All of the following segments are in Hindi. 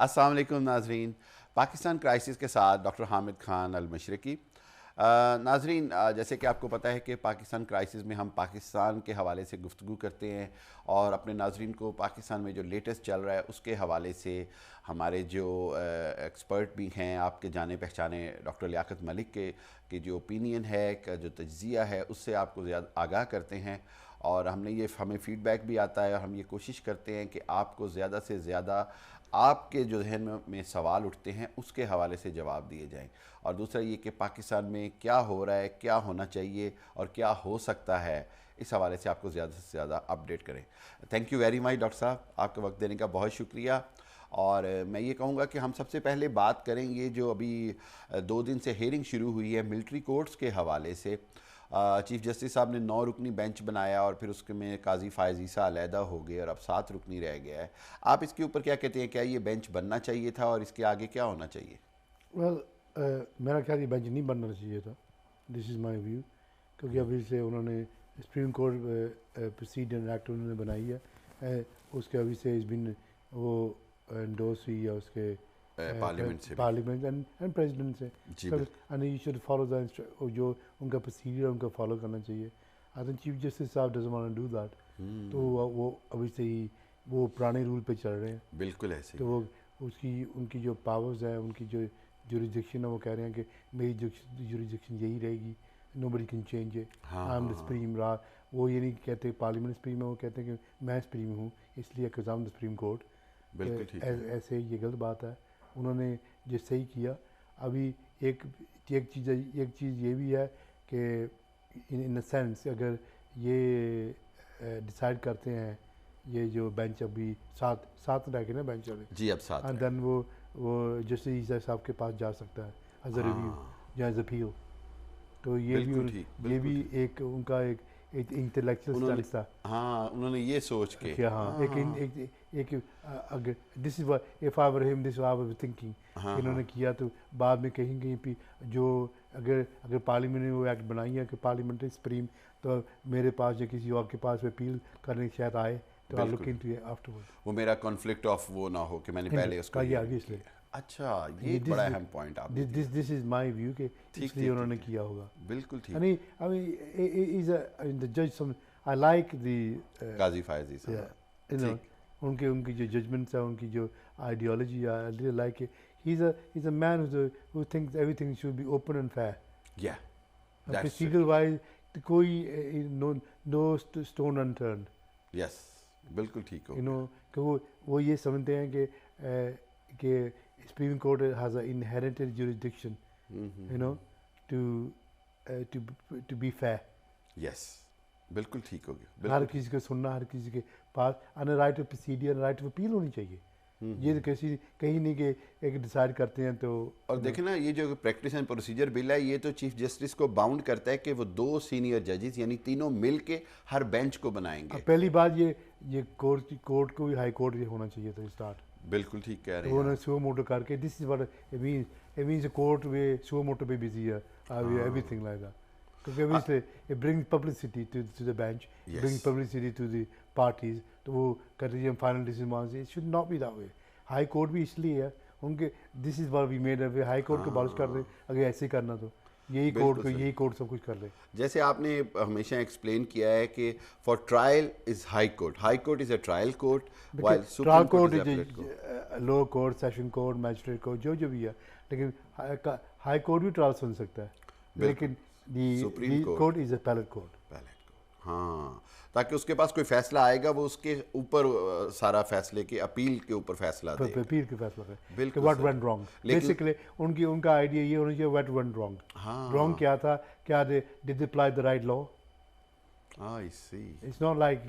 अस्सलाम वालेकुम नाजरीन। पाकिस्तान क्राइसिस के साथ डॉक्टर हामिद खान अल मशरकी। नाजरीन, जैसे कि आपको पता है कि पाकिस्तान क्राइसिस में हम पाकिस्तान के हवाले से गुफ्तगू करते हैं और अपने नाजरीन को पाकिस्तान में जो लेटेस्ट चल रहा है उसके हवाले से हमारे जो एक्सपर्ट भी हैं, आपके जाने पहचाने डॉक्टर लियाकत मलिक के जो ओपिनियन है, का जो तज्ज़िया है, उससे आपको ज़्यादा आगाह करते हैं। और हमें फ़ीडबैक भी आता है और हम ये कोशिश करते हैं कि आपको ज़्यादा से ज़्यादा आपके जो जहन में सवाल उठते हैं उसके हवाले से जवाब दिए जाएं। और दूसरा ये कि पाकिस्तान में क्या हो रहा है, क्या होना चाहिए और क्या हो सकता है, इस हवाले से आपको ज़्यादा से ज़्यादा अपडेट करें। Thank you very much doctor साहब, आपका वक्त देने का बहुत शुक्रिया। और मैं ये कहूँगा कि हम सबसे पहले बात करेंगे जो अभी 2 दिन से हेयरिंग शुरू हुई है मिलिट्री कोर्ट्स के हवाले से। चीफ जस्टिस साहब ने 9 रुकनी बेंच बनाया और फिर उसके में काजी फ़ायज़ ईसा अलहदा हो गए और अब 7 रुकनी रह गया है। आप इसके ऊपर क्या कहते हैं, क्या ये बेंच बनना चाहिए था और इसके आगे क्या होना चाहिए? वेल मेरा ख्याल ये बेंच नहीं बनना चाहिए था। दिस इज़ माय व्यू, क्योंकि अभी से उन्होंने सुप्रीम कोर्ट प्रोसीडियर एक्ट उन्होंने बनाई है, उसके अभी से इस बिन वो एंडोर्स हुई है उसके पार्लियामेंट से भी। पार्लियामेंट एंड प्रेसिडेंट से। जी and you should follow the जो उनका प्रोसीडियर उनका फॉलो करना चाहिए। I think chief justice sahab doesn't want to do that, तो वो अभी से ही वो पुराने रूल पे चल रहे हैं। बिल्कुल ऐसे तो वो उनकी जो पावर्स है, उनकी जो जुरिडिक्शन है, वो कह रहे हैं कि मेरी जुरिडिक्शन यही रहेगी, nobody can change it, I am the supreme रा। वो ये नहीं कहते पार्लियामेंट सुप्रीम है, वो कहते हैं कि मैं सुप्रीम हूँ इसलिए because I am the supreme court. बिल्कुल ठीक है। ऐसे ये गलत बात है। उन्होंने जो सही किया अभी एक चीज़ ये भी है कि इन अ सेंस अगर ये डिसाइड करते हैं, ये जो बेंच अभी सात रह गए ना बेंच अभी, जी अब 7 एंड देन वो जस्टिस ईसा साहब के पास जा सकता है एज अ रिव्यू या एज अपील। तो बिल्कुल ठीक, ये बिल्कुल भी ठीक। एक उनका एक इंटेलेक्चुअल उन्होंने स्टैंड था हाँ, उन्होंने ये सोच के कि हाँ एक अगर this is what if I were him this I was thinking, हाँ हाँ इन्होंने किया तो बाद में कहीं कहीं पे जो अगर पार्लियामेंट ने वो एक्ट बनाई है कि पार्लियामेंट्री सुप्रीम, तो मेरे पास या किसी और के पास अपील करने शायद आए, तो आई लुक बिल्कुल। Into it afterward. वो मेरा कॉन्फ्लिक्ट ऑफ वो ना हो कि मैंने पहले उसको ये आगे इसलिए अच्छा, ये एक बड़ा अहम पॉइंट आपने दिया। दिस इज माय व्यू कि ठीक इसलिए ठीक उन्होंने ठीक किया होगा। ठीक, बिल्कुल I ठीक। mean, I mean, he's the judge. I like the, Qazi फायजी yeah, साहब। you know, ठीक। उनकी जो judgments है, उनकी जो ideology है, I really like it. He's a man who thinks everything should be open and fair. या दैट्स Procedural wise, तो कोई no stone unturned. यस, बिल्कुल ठीक हो You गया। know, कि वो ये समझते हैं कि Supreme Court has an inherited jurisdiction. You know, to be fair. Yes, बिल्कुल ठीक हो गया। हर बिल्कुल किसी को सुनना, हर किसी के पास an right of procedure, right of appeal होनी चाहिए। ये तो किसी कहीं नहीं कि एक डिसाइड करते हैं तो। और देखें ना, ये जो प्रैक्टिस एंड प्रोसीजर बिल है, ये तो चीफ जस्टिस को बाउंड करता है कि वो 2 सीनियर जजेस यानी तीनों मिल के हर बेंच को बनाएंगे। पहली बात ये कोर्ट को भी हाई कोर्ट ये होना चाहिए था स्टार्ट। बिल्कुल ठीक कह रहे तो हैं उन्होंने आप। सुओ मोटो करके this is what it means court way suo motu पे बिजी है एवरीथिंग लाइक दैट, क्योंकि obviously it brings publicity to the bench, it Yes. brings publicity to the parties, तो वो करते हैं फाइनल डिसीजन वहाँ से। it should not be that way. High court भी इसलिए है उनके, this is what we made है, हाई कोर्ट को बारिश कर दे अगर ऐसे ही करना तो यही कोर्ट सब कुछ कर ले। जैसे आपने हमेशा एक्सप्लेन किया है कि for trial is high court is a trial court, while trial supreme court court is appellate court. Lower court, session court, magistrate court जो भी है, लेकिन हाई कोर्ट भी ट्रायल सुन सकता है, लेकिन supreme court is appellate court. हाँ, ताकि उसके पास कोई फैसला आएगा वो उसके ऊपर सारा फैसले के अपील के ऊपर फैसला दे। अपील के फैसला है बिल्कुल व्हाट सर। Went wrong. लेकिन बेसिकली उनका आइडिया ये होना चाहिए व्हाट वेंट रॉन्ग। हाँ रॉन्ग क्या था, क्या did they apply the right law. I see, it's not like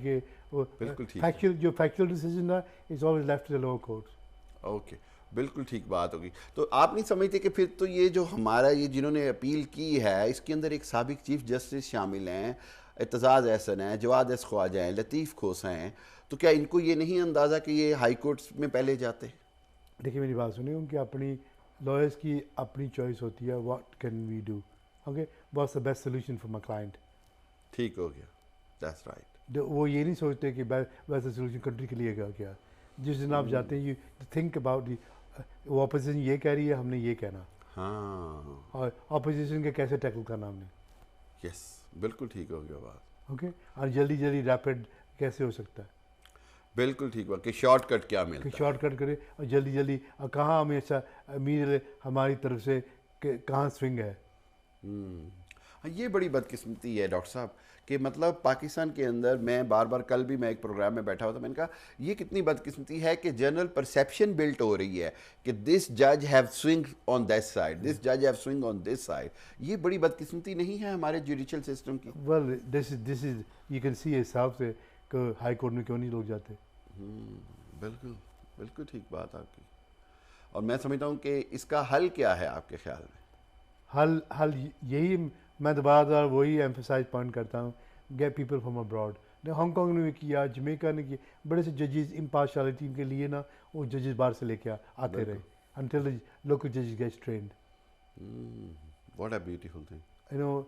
बिल्कुल ठीक है। फैक्चुअल डिसीजन है is always left to the lower courts. Okay, बिल्कुल ठीक बात होगी। तो आप नहीं समझते कि फिर तो ये जो हमारा ये जिन्होंने अपील की है इसके अंदर एक साबिक चीफ जस्टिस शामिल हैं, एतजाज़ एहसन है, जवाद एस ख्वाजा हैं, लतीफ़ खोसा हैं, तो क्या इनको ये नहीं अंदाज़ा कि ये हाई कोर्ट्स में पहले जाते? देखिए मेरी बात सुनिए, उनकी अपनी लॉयर्स की अपनी चॉइस होती है, what can we do, okay, what's the best solution for my client. ठीक हो गया, दैट्स राइट। वो ये नहीं सोचते कि बेस्ट सोल्यूशन कंट्री के लिए क्या। जिस दिन आप जाते हैं यू थिंक अबाउट वो अपोजिशन ये कह रही है, हमने ये कहना, हाँ और अपोजिशन के कैसे टैकल करना हमने। यस, बिल्कुल ठीक हो गया बात, ओके, और जल्दी जल्दी रैपिड कैसे हो सकता है बिल्कुल ठीक हुआ कि शॉर्टकट क्या कि मिलता है। शॉर्टकट करे और जल्दी जल्दी, और कहाँ हमेशा मीर हमारी तरफ से कहाँ स्विंग है। हाँ, ये बड़ी बदकिस्मती है डॉक्टर साहब कि मतलब पाकिस्तान के अंदर, मैं बार बार, कल भी मैं एक प्रोग्राम में बैठा हुआ था, मैंने कहा ये कितनी बदकिस्मती है कि जनरल परसेप्शन बिल्ट हो रही है कि दिस जज have swing on this side, this जज have swing on this side. ये बड़ी बदकिस्मती नहीं है हमारे जुडिशल सिस्टम की? Well this is you can see हिसाब से कि हाई कोर्ट में क्यों नहीं लोग जाते। बिल्कुल बिल्कुल ठीक बात आपकी। और मैं समझता हूँ कि इसका हल क्या है आपके ख्याल में? हल यही, मैं दोबारा वही एम्फसाइज पॉइंट करता हूँ, get people from abroad. Hong Kong ने भी किया, जमैका ने किया, बड़े से जजेस इम्पार्शलिटी के लिए ना वो जजेस बाहर से लेके आते रहे until the local judges get trained. What a beautiful thing. You know,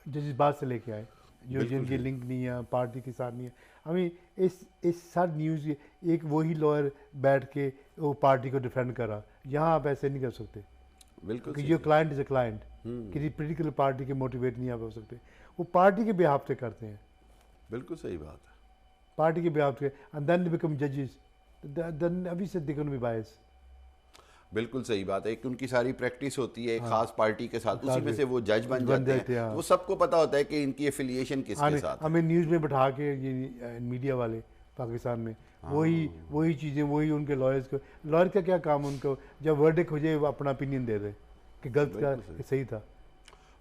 जजेस बाहर से लेके आए जो जिनकी लिंक नहीं है पार्टी के साथ नहीं है। हमें इस साथ न्यूज़ एक वही लॉयर बैठ के वो पार्टी को डिफेंड करा, यहाँ आप ऐसे नहीं कर सकते बिल्कुल कि your client is a client, किसी पर्टिकुलर पार्टी के मोटिवेट नहीं आप हो सकते, वो पार्टी के बिहाफ पे करते हैं, बिल्कुल सही बात है। पार्टी के बिहाफ पे, एंड देन दे बिकम जजेस, देन अभी से दे कैन बी बायस। बिल्कुल सही बात है, एक उनकी सारी प्रैक्टिस होती है एक खास पार्टी के साथ, उसी में से वो जज बन जाते हैं। वो सबको पता होता है कि इनकी एफिलिएशन किसके साथ है। हमें न्यूज़ में बैठा के ये मीडिया वाले पाकिस्तान में वही चीज़ें, वही उनके लॉयर्स को, लॉयर का क्या काम, उनको जब वर्डिक्ट हो जाए वो अपना ओपिनियन दे दे कि गलत का कि सही था।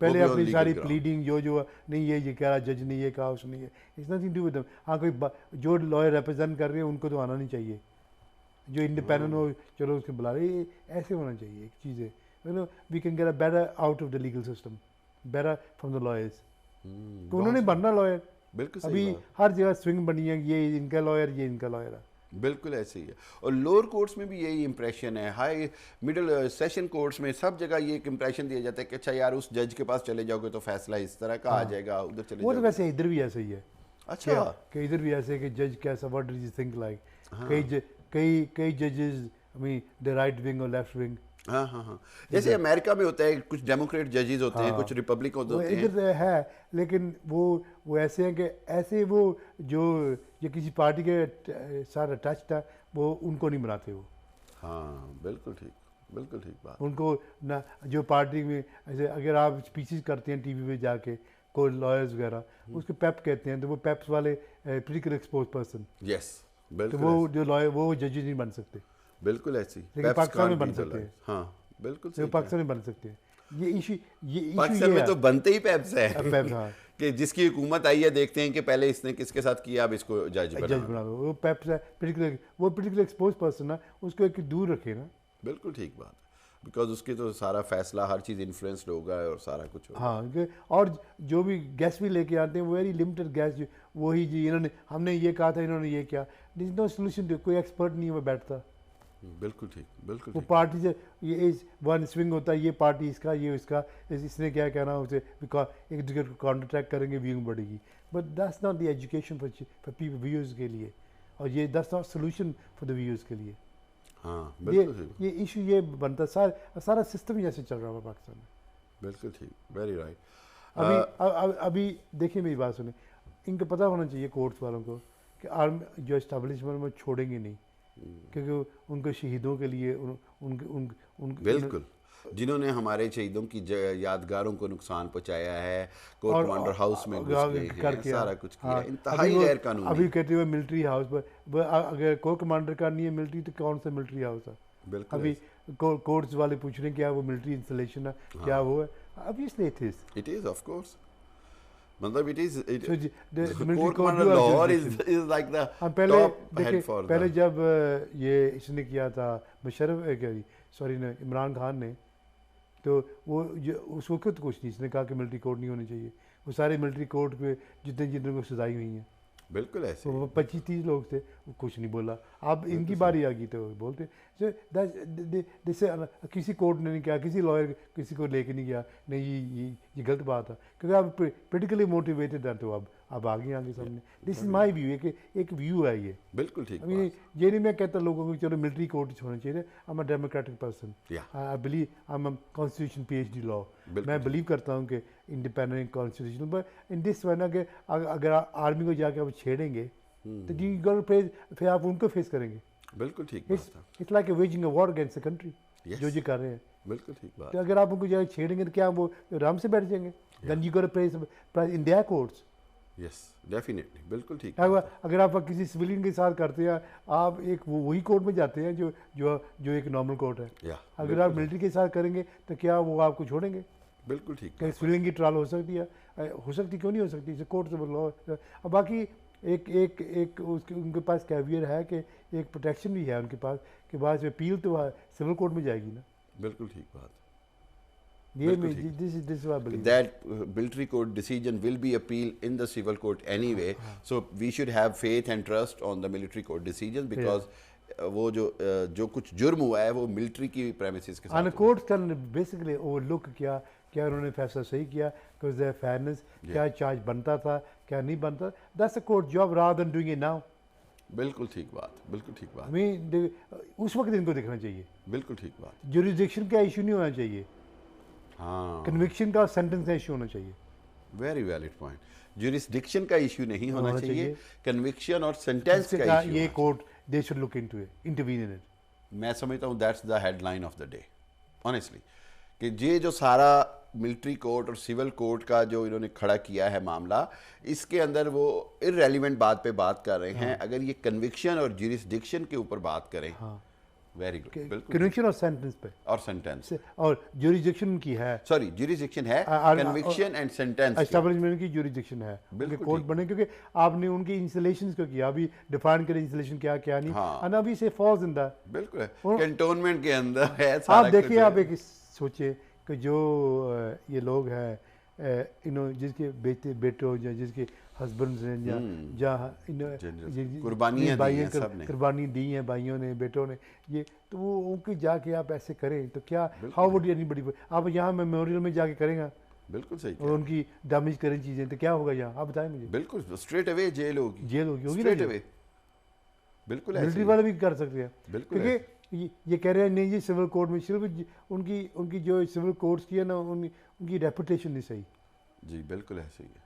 पहले अपनी सारी प्लीडिंग जो नहीं ये कह रहा जज ने ये कहा उसने ये, it's nothing to with them. हाँ, कोई जो लॉयर रिप्रेजेंट कर रहे हैं उनको तो आना नहीं चाहिए, जो इंडिपेंडेंट हो चलो उसके बुला रहे, ऐसे होना चाहिए एक चीज़ें, you know we can get a better out of the legal system, better from the lawyers. तो उन्होंने बनना लॉयर, बिल्कुल अभी हर जगह स्विंग बनी है, ये इनका लॉयर, ये इनका लॉयर है। बिल्कुल ऐसे ही है। और लोअर कोर्ट्स में भी यही इंप्रेशन है, हाई मिडिल सेशन कोर्ट्स में सब जगह ये एक इंप्रेशन दिया जाता है कि अच्छा यार उस जज के पास चले जाओगे तो फैसला इस तरह का आ जाएगा, उधर चले वो तो जाओगे। वैसे इधर भी ऐसे ही है। अच्छा, कि इधर भी ऐसे कि जज कैसा, what do you think like, कई जजेस I mean the right wing और लेफ्ट विंग। हाँ हाँ हाँ, जैसे अमेरिका में होता है, कुछ डेमोक्रेट जजेस होते हैं, कुछ रिपब्लिक होते हैं। इधर है, लेकिन वो ऐसे हैं कि ऐसे वो जो किसी पार्टी के साथ अटैच था वो उनको नहीं बनाते वो। हाँ बिल्कुल ठीक बात। उनको ना जो पार्टी में ऐसे अगर आप स्पीचेस करते हैं टीवी पे जाके कोई लॉयर्स वगैरह, उसको पेप कहते हैं, तो वो पेप्स वाले पर्टिकुलर एक्सपोज पर्सन, यस तो बिल्कुल, वो जो लॉयर वो जजेस नहीं बन सकते, बिल्कुल ऐसी, लेकिन पाकिस्तान में बन सकते हैं। हाँ बिल्कुल तो पाकिस्तान में बन सकते हैं। ये इशू पाकिस्तान में तो बनते ही पेप्स है पेप्स, हाँ, कि जिसकी हुकूमत आई है देखते हैं कि पहले इसने किसके साथ किया, अब इसको जज बना दो, वो पेप्स है पर्टिकुलर एक्सपोज पर्सन है, उसको एक दूर रखे ना। बिल्कुल ठीक बात है, बिकॉज उसके तो सारा फैसला हर चीज़ इन्फ्लुएंस्ड होगा और सारा कुछ होगा। हाँ, और जो भी गेस्ट भी लेके आते हैं वो वेरी लिमिटेड गेस्ट, वही जी इन्होंने हमने ये कहा था, इन्होंने ये किया, दिस नो सोल्यूशन, कोई एक्सपर्ट नहीं है वो बैठता। बिल्कुल ठीक, बिल्कुल वो ठीक। पार्टी से ये वन स्विंग होता है, ये पार्टी इसका, ये इसका, इसने क्या कहना उसे, बिकॉज एक दूसरे को कॉन्ट्रैक्ट करेंगे, व्यूइंग बढ़ेगी, but that's not the education for people viewers के लिए, और ये that's not solution for the viewers के लिए। हाँ बिल्कुल ये इशू ये बनता, सारा सिस्टम ही ऐसे चल रहा है पाकिस्तान में। बिल्कुल ठीक, वेरी राइट। अभी देखिए मेरी बात सुने, इनको पता होना चाहिए कोर्ट्स वालों को कि आर्मी जो एस्टेब्लिशमेंट में छोड़ेंगे नहीं, क्योंकि उनके शहीदों के लिए बिल्कुल, जिन्होंने हमारे शहीदों की यादगारों को नुकसान पहुंचाया है, कोर कमांडर हाउस में घुस गए हैं, सारा कुछ किया, इंतहाई गैर कानूनी। अभी कहते हुए मिलिट्री हाउस पर, अगर कोर कमांडर का नहीं है मिलिट्री तो कौन सा मिलिट्री हाउस है? बिल्कुल, अभी कोर्ट्स वाले पूछ रहे हैं क्या वो मिलिट्री इंस्टॉलेशन है, क्या वो है? Obviously it is of course, मतलब it is so the core commander Lahore is like the top head for पहले जब ये इसने किया था इमरान खान ने, तो वो उस वक्त कुछ नहीं, इसने कहा कि मिलिट्री कोर्ट नहीं होनी चाहिए, वो सारे मिलिट्री कोर्ट पे जितने को सजाई हुई हैं, बिल्कुल ऐसे 25-30 लोग थे, वो कुछ नहीं बोला। अब इनकी बारी आ गई तो बोलते जैसे किसी कोर्ट ने नहीं किया, किसी लॉयर किसी को लेके नहीं गया, नहीं ये गलत बात है, क्योंकि आप पोलिटिकली मोटिवेटेड हैं, तो अब अब आ गए आगे सामने। दिस इज़ माई व्यू, एक व्यू है ये। बिल्कुल ठीक I mean, ये नहीं मैं कहता लोगों को चलो मिलिट्री कोर्ट होना चाहिए। I am a democratic person, I believe I am constitution PhD law. मैं बिलीव करता हूँ कि independent constitution, but in this way ना कि अगर आर्मी को जाके आप छेड़ेंगे तो यू गॉट फेस, फिर आप उनको फेस करेंगे। बिल्कुल ठीक। It's like waging a war against the country, जो ये कर रहे हैं। बिल्कुल ठीक बात। तो अगर आप उनको जाके छेड़ेंगे तो क्या वो आराम से बैठ जाएंगे? Then you got press in their courts. Yes definitely, बिल्कुल ठीक। अगर आप किसी सिविलियन के साथ करते हैं, आप एक वही कोर्ट में जाते हैं जो जो जो एक नॉर्मल कोर्ट है। अगर आप मिलिट्री के साथ करेंगे तो क्या वो आपको छोड़ेंगे? बिल्कुल ठीक। क्या सिविलियन की ट्रायल हो सकती है? हो सकती, क्यों नहीं हो सकती? इसे कोर्ट से लॉ। अब बाकी एक एक एक उसके उनके पास कैवियर है कि एक प्रोटेक्शन भी है उनके पास कि बाद में अपील तो सिविल कोर्ट में जाएगी ना। बिल्कुल ठीक बात। That military court decision will be appealed in the civil court anyway. So we should have faith and trust on the military court decisions because वो जो कुछ जुर्म हुआ है वो मिलिट्री की प्रेमिसेस के साथ। And courts can basically overlook क्या उन्होंने फैसला सही किया, because their fairness, क्या चार्ज बनता था क्या नहीं बनता। That's a court job rather than doing it now. बिल्कुल ठीक बात, बिल्कुल ठीक बात। उस वक्त इनको देखना चाहिए। बिल्कुल ठीक बात। जुरिडिक्शन का इशू नहीं होना चाहिए, हाँ, कन्विक्शन का सेंटेंस का इशू होना चाहिए। Very valid point. जुरिस्डिक्शन का इशू नहीं होना चाहिए, कन्विक्शन और सेंटेंस का इशू। ये court they should look into it, intervene in it. मैं समझता हूँ that's the headline of the day honestly, कि ये जो सारा मिलिट्री कोर्ट और सिविल कोर्ट का जो इन्होंने खड़ा किया है मामला, इसके अंदर वो इररेलेवेंट बात पे बात कर रहे हैं। अगर ये कन्विक्शन और जुरिस्डिक्शन के ऊपर बात करें, वेरी गुड। बिल्कुल कन्विक्शन और सेंटेंस पे, और सेंटेंस और जुरिडिक्शन की है, सॉरी जुरिडिक्शन है, कन्विक्शन एंड सेंटेंस एस्टैब्लिशमेंट की जुरिडिक्शन है। उनके कोर्ट बने क्योंकि आपने उनकी इंस्टॉलेशंस को किया, अभी डिफाइन करें इंस्टॉलेशन क्या क्या नहीं। और अभी से फॉल्स इन द बिल्कुल है, कैंटोनमेंट के अंदर है सारा। आप देखिए, आप एक सोचिए कि जो ये लोग हैं जिसके बेटे हो या जिसके हस्बैंड्स हैं या जहाँ कुर्बानी दी हैं भाइयों ने बेटों ने, ये तो वो उनके जाके आप ऐसे करें तो क्या, हाउ वुड एनीबॉडी, आप यहाँ मेमोरियल में जाके करेंगे बिल्कुल सही और उनकी डैमेज करें चीज़ें तो क्या होगा यहाँ, आप बताएं मुझे। बिल्कुल स्ट्रेट अवे जेल होगी, स्ट्रेट अवे। बिल्कुल मिलिट्री वाले भी कर सकते हैं, बिल्कुल, क्योंकि ये कह रहे हैं नहीं जी सिविल कोर्ट में, सिर्फ उनकी जो सिविल कोर्ट्स की है ना, उनकी रेपुटेशन नहीं सही। जी बिल्कुल ऐसे ही है,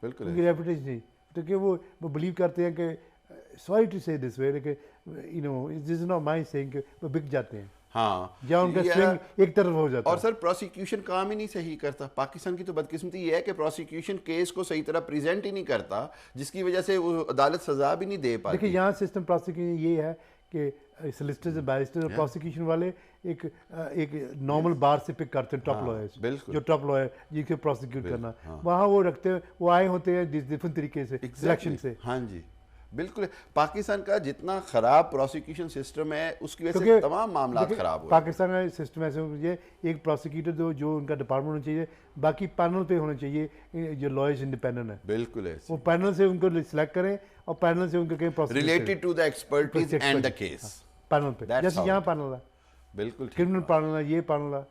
बिल्कुल उनकी रेपुटेशन नहीं, तो कि वो बिलीव करते हैं कि सॉरी टू से दिस वे कि this is not my saying, कि वो बिक जाते हैं। हाँ, या उनका स्विंग एक तरफ हो जाता है। और सर प्रोसिक्यूशन काम ही नहीं सही करता। पाकिस्तान की तो बदकिस्मती ये है कि प्रोसिक्यूशन केस को सही तरह प्रेजेंट ही नहीं करता, जिसकी वजह से वो अदालत सजा भी नहीं दे पाती। देखिए यहाँ सिस्टम प्रोसिक्यूशन ये है कि सोलिसिटर्स और बैरिस्टर और प्रोसिक्यूशन वाले एक नॉर्मल बार से पिक करते हैं टॉप लॉयर्स, जो टॉप लॉयर जिसको प्रोसिक्यूट करना, वहाँ वो रखते हैं, वो आए होते हैं डिफरेंट तरीके से सिलेक्शन से। हाँ जी बिल्कुल। पाकिस्तान का जितना खराब प्रोसिक्यूशन सिस्टम है उसकी वजह से तमाम मामला खराब हुए। पाकिस्तान का सिस्टम ऐसे होना चाहिए, एक प्रोसिक्यूटर जो उनका डिपार्टमेंट होना चाहिए, बाकी पैनल पे होना चाहिए जो लॉयर्स इंडिपेंडेंट है। बिल्कुल है, वो पैनल से उनको सिलेक्ट करें और पैनल से उनको कहें related to the expertise and the case panel पे, जैसे यहाँ पैनल है, बिल्कुल क्रिमिनल पैनल है, ये पैनल है।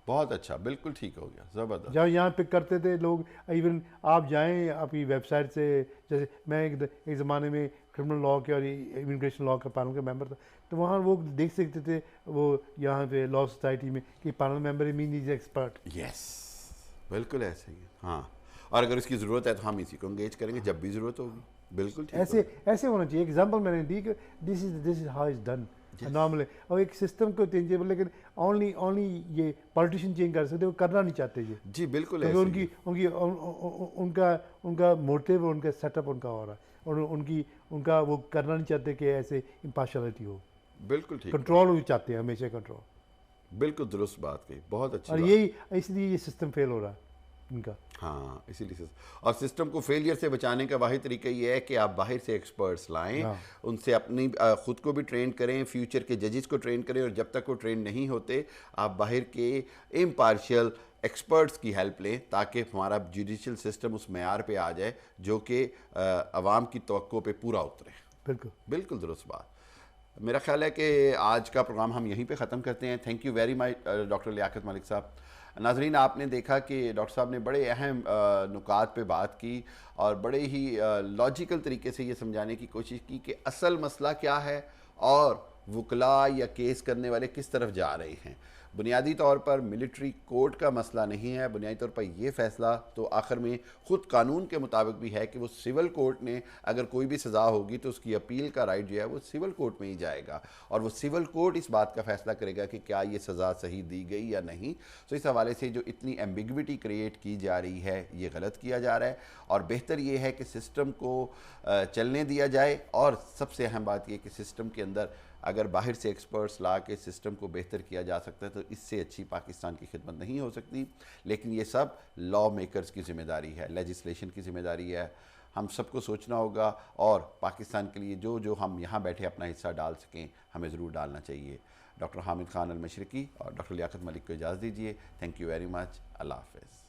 बहुत अच्छा, बिल्कुल ठीक हो गया, ज़बरदस्त। जब यहाँ पिक करते थे लोग, इवन आप जाएं आपकी वेबसाइट से, जैसे मैं एक ज़माने में क्रिमिनल लॉ के और इमिग्रेशन लॉ का पैनल का मेंबर था, तो वहाँ वो देख सकते थे वो यहाँ पे लॉ सोसाइटी में कि panel member mean is expert. Yes बिल्कुल ऐसे ही है। हाँ, और अगर उसकी ज़रूरत है तो हम इसी को एंगेज करेंगे जब भी ज़रूरत होगी। बिल्कुल ऐसे होना चाहिए। एग्जाम्पल मैंने दी कि this is how is done normally, और एक सिस्टम को चेंज, लेकिन ओनली ये पॉलिटिशियन चेंज कर सकते, वो करना नहीं चाहते ये। जी बिल्कुल, क्योंकि उनका मोटिव, उनका सेटअप उनका हो रहा है, और उनका वो करना नहीं चाहते कि ऐसे इम्पार्शलिटी हो। बिल्कुल ठीक, कंट्रोल वो चाहते हैं हमेशा, कंट्रोल। बिल्कुल दुरुस्त बात कही, बहुत अच्छी। और यही इसलिए ये सिस्टम फेल हो रहा है इनका। हाँ, इसीलिए और सिस्टम को फेलियर से बचाने का वाहिद तरीका ये है कि आप बाहर से एक्सपर्ट्स लाएं, उनसे अपनी खुद को भी ट्रेन करें, फ्यूचर के जजेस को ट्रेन करें, और जब तक वो ट्रेन नहीं होते आप बाहर के इम्पार्शियल एक्सपर्ट्स की हेल्प लें, ताकि हमारा जुडिशल सिस्टम उस मेयार पे आ जाए जो कि अवाम की तवक्को पे पूरा उतरे। बिल्कुल बिल्कुल दुरुस्त बात। मेरा ख्याल है कि आज का प्रोग्राम हम यहीं पे ख़त्म करते हैं। Thank you very much doctor Liaquat Malik साहब। नाजरीन, आपने देखा कि डॉक्टर साहब ने बड़े अहम नुकात पे बात की और बड़े ही लॉजिकल तरीके से ये समझाने की कोशिश की कि असल मसला क्या है और वकला या केस करने वाले किस तरफ जा रहे हैं। बुनियादी तौर पर मिलिट्री कोर्ट का मसला नहीं है, बुनियादी तौर पर यह फ़ैसला तो आखिर में ख़ुद कानून के मुताबिक भी है कि वो सिविल कोर्ट ने अगर कोई भी सज़ा होगी तो उसकी अपील का राइट जो है वो सिविल कोर्ट में ही जाएगा और वो सिविल कोर्ट इस बात का फ़ैसला करेगा कि क्या ये सज़ा सही दी गई या नहीं। तो इस हवाले से जो इतनी एम्बिग्विटी क्रिएट की जा रही है ये गलत किया जा रहा है और बेहतर ये है कि सिस्टम को चलने दिया जाए और सबसे अहम बात यह कि सिस्टम के अंदर अगर बाहर से एक्सपर्ट्स ला के सिस्टम को बेहतर किया जा सकता है तो इससे अच्छी पाकिस्तान की खिदमत नहीं हो सकती। लेकिन ये सब लॉ मेकर्स की ज़िम्मेदारी है, लेजिस्लेशन की ज़िम्मेदारी है। हम सबको सोचना होगा और पाकिस्तान के लिए जो जो हम यहाँ बैठे अपना हिस्सा डाल सकें हमें ज़रूर डालना चाहिए। डॉक्टर हामिद खान अल मशरिकी और डॉक्टर लियाकत मलिक को इजाज़त दीजिए। Thank you very much. अल्लाह हाफ़िज़।